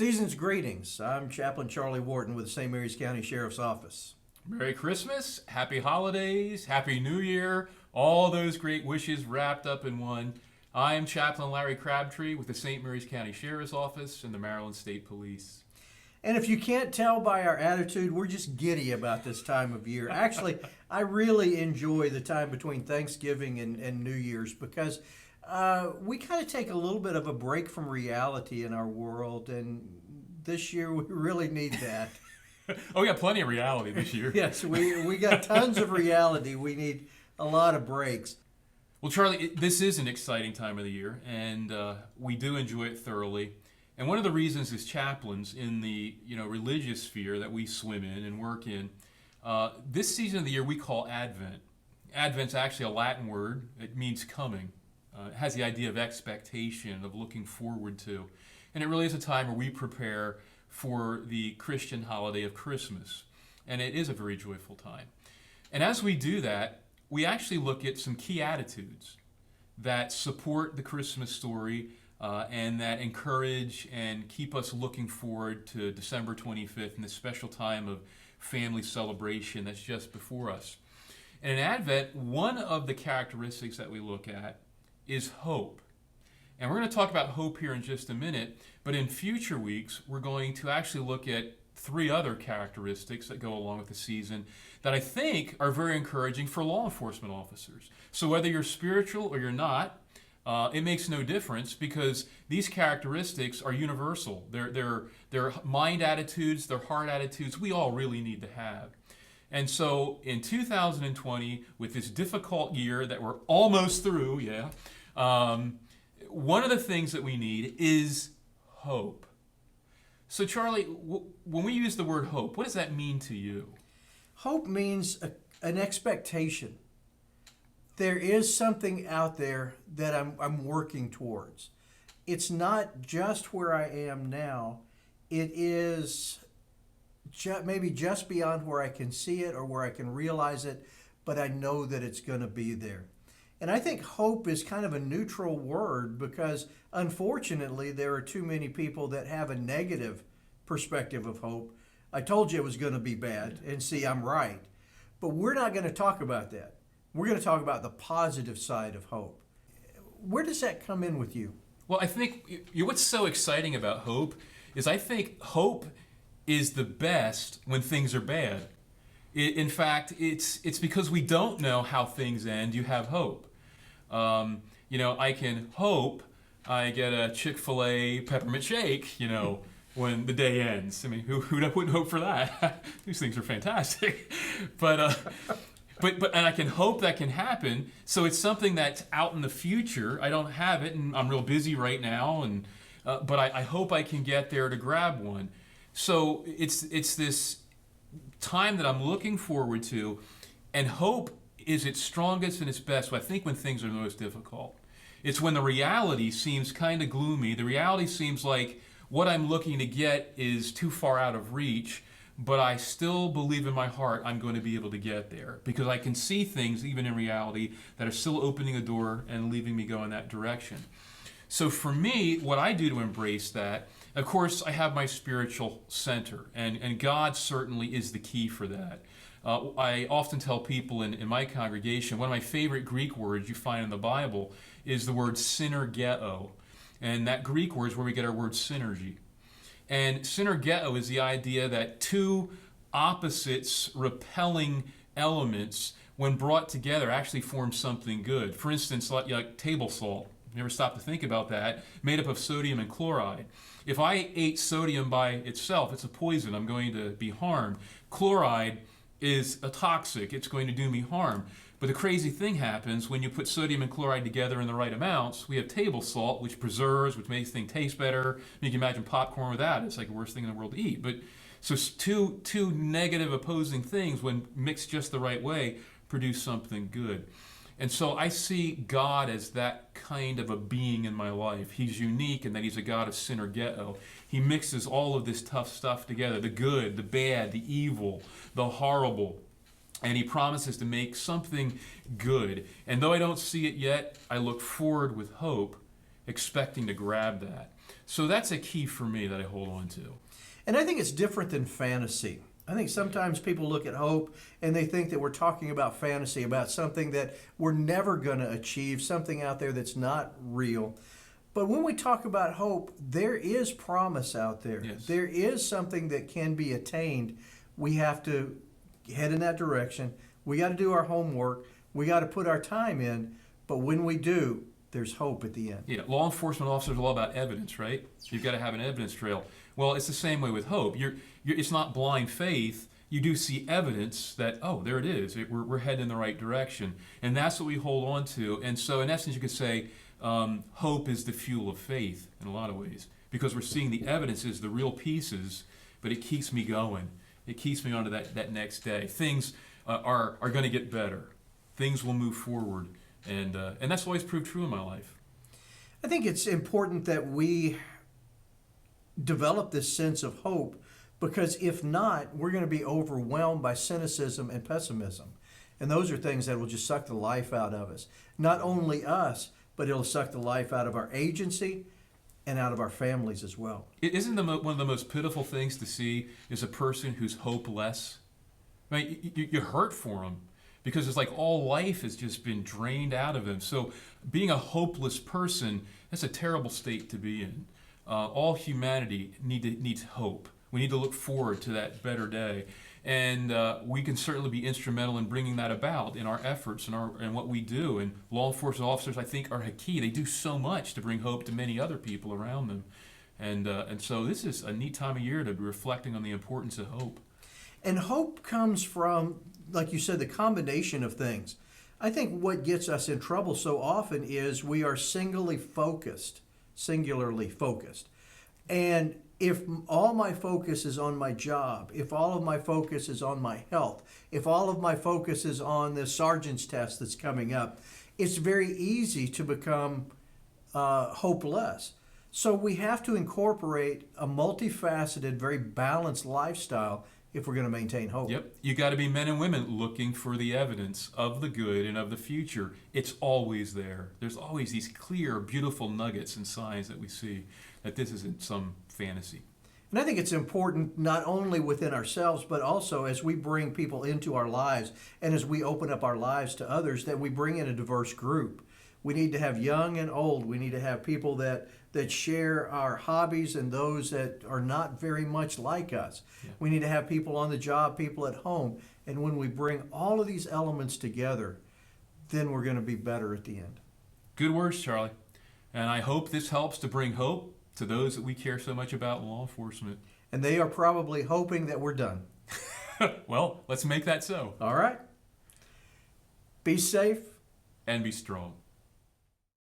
Season's greetings. I'm Chaplain Charlie Wharton with the St. Mary's County Sheriff's Office. Merry Christmas, Happy Holidays, Happy New Year, all those great wishes wrapped up in one. I am Chaplain Larry Crabtree with the St. Mary's County Sheriff's Office and the Maryland State Police. And if you can't tell by our attitude, we're just giddy about this time of year. Actually, I really enjoy the time between Thanksgiving and New Year's because we kind of take a little bit of a break from reality in our world, and this year we really need that. Oh, we got plenty of reality this year. Yes, we got tons of reality. We need a lot of breaks. Well, Charlie, this is an exciting time of the year, and we do enjoy it thoroughly. And one of the reasons as chaplains in the religious sphere that we swim in and work in, this season of the year we call Advent. Advent's actually a Latin word. It means coming. It has the idea of expectation, of looking forward to. And it really is a time where we prepare for the Christian holiday of Christmas. And it is a very joyful time. And as we do that, we actually look at some key attitudes that support the Christmas story and that encourage and keep us looking forward to December 25th and this special time of family celebration that's just before us. And in Advent, one of the characteristics that we look at is hope. And we're going to talk about hope here in just a minute, but in future weeks, we're going to actually look at three other characteristics that go along with the season that I think are very encouraging for law enforcement officers. So whether you're spiritual or you're not, it makes no difference because these characteristics are universal. They're mind attitudes, they're heart attitudes we all really need to have. And so in 2020, with this difficult year that we're almost through, one of the things that we need is hope. So Charlie, when we use the word hope, what does that mean to you? Hope means an expectation. There is something out there that I'm working towards. It's not just where I am now. It is maybe just beyond where I can see it or where I can realize it, but I know that it's going to be there. And I think hope is kind of a neutral word because unfortunately there are too many people that have a negative perspective of hope. I told you it was going to be bad, and see, I'm right. But we're not going to talk about that. We're going to talk about the positive side of hope. Where does that come in with you? Well, I think what's so exciting about hope is I think hope is the best when things are bad. In fact, it's because we don't know how things end, you have hope. I can hope I get a Chick-fil-A peppermint shake, when the day ends. I mean, who wouldn't hope for that? These things are fantastic. But and I can hope that can happen. So it's something that's out in the future. I don't have it, and I'm real busy right now. And but I hope I can get there to grab one. So it's this time that I'm looking forward to, and hope is its strongest and its best, I think, when things are most difficult. It's when the reality seems kind of gloomy. The reality seems like what I'm looking to get is too far out of reach, but I still believe in my heart I'm going to be able to get there because I can see things, even in reality, that are still opening a door and leaving me go in that direction. So for me, what I do to embrace that, of course, I have my spiritual center, and God certainly is the key for that. I often tell people in my congregation, one of my favorite Greek words you find in the Bible is the word synergeo. And that Greek word is where we get our word synergy. And synergeo is the idea that two opposites, repelling elements, when brought together, actually form something good. For instance, like table salt. You ever stop to think about that? Made up of sodium and chloride. If I ate sodium by itself, it's a poison. I'm going to be harmed. Chloride is a toxic. It's going to do me harm. But the crazy thing happens when you put sodium and chloride together in the right amounts. We have table salt, which preserves, which makes things taste better. You can imagine popcorn without it. It's like the worst thing in the world to eat. But so two negative opposing things, when mixed just the right way, produce something good. And so I see God as that kind of a being in my life. He's unique in that he's a God of synergeo. He mixes all of this tough stuff together, the good, the bad, the evil, the horrible. And he promises to make something good. And though I don't see it yet, I look forward with hope, expecting to grab that. So that's a key for me that I hold on to. And I think it's different than fantasy. I think sometimes people look at hope and they think that we're talking about fantasy, about something that we're never going to achieve, something out there that's not real. But when we talk about hope, there is promise out there. Yes. There is something that can be attained. We have to head in that direction. We got to do our homework. We got to put our time in. But when we do, there's hope at the end. Yeah, law enforcement officers are all about evidence, right? You've got to have an evidence trail. Well, it's the same way with hope. It's not blind faith. You do see evidence that, oh, there it is. We're heading in the right direction. And that's what we hold on to. And so in essence, you could say hope is the fuel of faith in a lot of ways, because we're seeing the evidences, the real pieces, but it keeps me going. It keeps me on to that next day. Things are going to get better. Things will move forward. And that's always proved true in my life. I think it's important that we develop this sense of hope, because if not, we're going to be overwhelmed by cynicism and pessimism. And those are things that will just suck the life out of us. Not only us, but it'll suck the life out of our agency and out of our families as well. Isn't one of the most pitiful things to see is a person who's hopeless? I mean, you hurt for them, because it's like all life has just been drained out of them. So being a hopeless person, that's a terrible state to be in. All humanity needs hope. We need to look forward to that better day. And we can certainly be instrumental in bringing that about in our efforts and what we do. And law enforcement officers, I think, are key. They do so much to bring hope to many other people around them. And so this is a neat time of year to be reflecting on the importance of hope. And hope comes from, like you said, the combination of things. I think what gets us in trouble so often is we are singularly focused. And if all my focus is on my job, if all of my focus is on my health, if all of my focus is on the sergeant's test that's coming up, it's very easy to become hopeless. So we have to incorporate a multifaceted, very balanced lifestyle if we're going to maintain hope. Yep. You got to be men and women looking for the evidence of the good and of the future. It's always there. There's always these clear, beautiful nuggets and signs that we see that this isn't some fantasy. And I think it's important not only within ourselves, but also as we bring people into our lives and as we open up our lives to others, that we bring in a diverse group. We need to have young and old. We need to have people that share our hobbies and those that are not very much like us. Yeah. We need to have people on the job, people at home. And when we bring all of these elements together, then we're going to be better at the end. Good words, Charlie. And I hope this helps to bring hope to those that we care so much about in law enforcement. And they are probably hoping that we're done. Well, let's make that so. All right. Be safe. And be strong.